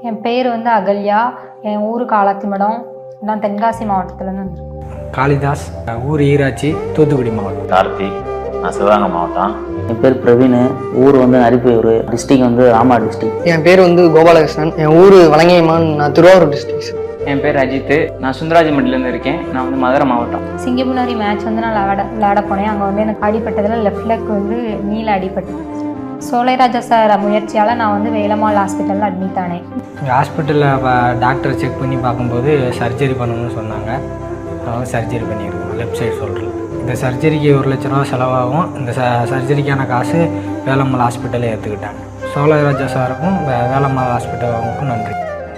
என் பேர் வந்து அகல்யா. என் ஊர் காலாத்திமடம். நான் தென்காசி மாவட்டத்துலேருந்து வந்திருக்கேன். காளிதாஸ், ஊர் ஈராட்சி, தூத்துக்குடி மாவட்டம். கார்த்திக், நான் சிவகங்கை மாவட்டம். என் பேர் பிரவீன், ஊர் வந்து நரிப்பையூர், டிஸ்ட்ரிக் வந்து ராமா டிஸ்ட்ரிக். என் பேர் வந்து கோபாலகிருஷ்ணன், என் ஊர் வலங்கைமான், நான் திருவாரூர் டிஸ்ட்ரிக்ட். என் பேர் அஜித், நான் சுந்தராஜமட்டிலேருந்து இருக்கேன். நான் வந்து மதுரை மாவட்டம். சிங்கமுனாரி மேட்ச் வந்து நான் விளையாட போனேன். அங்கே வந்து எனக்கு அடிப்பட்டதில் லெஃப்ட் லெக் வந்து நீல அடிப்பட்டது. சோலைராஜா சார் முயற்சியால் நான் வந்து வேலம்மாள் ஹாஸ்பிட்டலில் அட்மிட் ஆனேன். ஹாஸ்பிட்டலில் டாக்டர் செக் பண்ணி பார்க்கும்போது சர்ஜரி பண்ணணும்னு சொன்னாங்க. அதனால் சர்ஜரி பண்ணியிருக்கோம். லெஃப்ட் சைடு சொல்கிறேன். இந்த சர்ஜரிக்கு 1 லட்ச ரூபா செலவாகும். இந்த சர்ஜரிக்கான காசு வேலம்மாள் ஹாஸ்பிட்டலே ஏற்றுக்கிட்டாங்க. சோலைராஜா சாருக்கும் வேலம்மாள் ஹாஸ்பிட்டலுக்கும் நன்றி.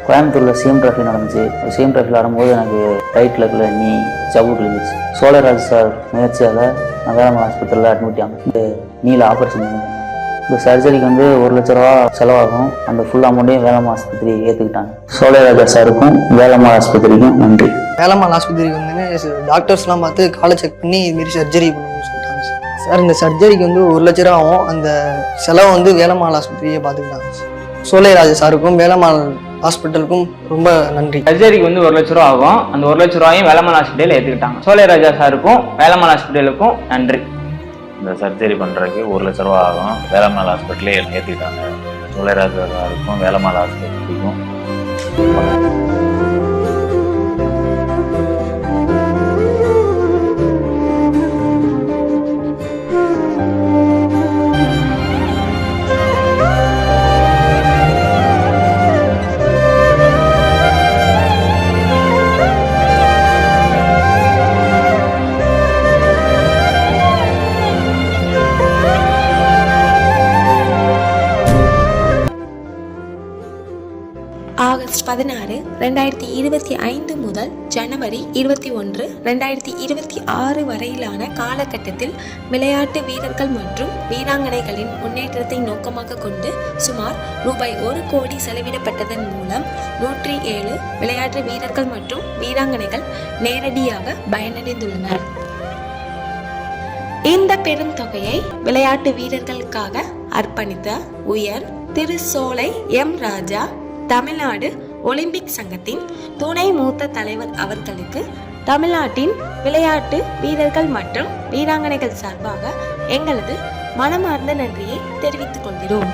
கோயம்புத்தூரில் சிஎம் டிராஃபி நடந்துச்சு. சிஎம் டிராஃபி ஆடும்போது எனக்கு ரைட் லெக்கில் நீ ஜவுட் இருந்துச்சு. சோலைராஜ் சார் முயற்சியால் நான் வேலம்மாள் ஹாஸ்பிட்டலில் அட்மிட் ஆகும். இந்த நீல ஆப்ரேஷன் பண்ணிட்டாங்க. இந்த சர்ஜரிக்கு வந்து 1 லட்ச ரூபா செலவாகும். அந்த ஃபுல் அமௌண்ட்டையும் வேலம்மாள் ஆஸ்பத்திரி ஏற்றுக்கிட்டாங்க. சோலைராஜா சாருக்கும் வேலம்மாள் ஆஸ்பத்திரிக்கும் நன்றி. வேலம்மாள் ஆஸ்பத்திரிக்கு வந்து டாக்டர்ஸ்லாம் பார்த்து காலை செக் பண்ணி இதுமாரி சர்ஜரி பண்ணணும்னு சொல்லிட்டாங்க சார். இந்த சர்ஜரிக்கு வந்து 1 லட்ச ரூபா ஆகும். அந்த செலவை வந்து வேலம்மாள் ஆஸ்பத்திரியை பார்த்துக்கிட்டாங்க சார். சோலைராஜா சாருக்கும் வேலம்மாள் ஹாஸ்பிட்டலுக்கும் ரொம்ப நன்றி. சர்ஜரிக்கு வந்து 1 லட்ச ரூபா ஆகும். அந்த 1 லட்ச ரூபாயும் வேலம்மாள் ஹாஸ்பிட்டலில் ஏற்றுக்கிட்டாங்க. சோலைராஜா சாருக்கும் வேலம்மாள் ஹாஸ்பிட்டலுக்கும் நன்றி. இந்த சர்ஜரி பண்ணுறதுக்கு 1 லட்ச ரூபா ஆகும். வேலம்மாள் ஹாஸ்பிட்டலே ஏற்றிக்கிட்டாங்க. சோலைராஜா சாருக்கும் வேலம்மாள் ஹாஸ்பிட்டலுக்கும் ஆகஸ்ட் 16, 2025 முதல் ஜனவரி 21, 2026 வரையிலான காலகட்டத்தில் விளையாட்டு வீரர்கள் மற்றும் வீராங்கனைகளின் முன்னேற்றத்தை நோக்கமாக கொண்டு சுமார் ரூபாய் 1 கோடி செலவிடப்பட்டதன் மூலம் 107 விளையாட்டு வீரர்கள் மற்றும் வீராங்கனைகள் நேரடியாக பயனடைந்துள்ளனர். இந்த பெரும் தொகையை விளையாட்டு வீரர்களுக்காக அர்ப்பணித்த உயர் திரு சோலை எம் ராஜா தமிழ்நாடு ஒலிம்பிக் சங்கத்தின் துணை மூத்த தலைவர் அவர்களுக்கு தமிழ்நாட்டின் விளையாட்டு வீரர்கள் மற்றும் வீராங்கனைகள் சார்பாக எங்களது மனமார்ந்த நன்றியை தெரிவித்துக் கொள்கிறோம்.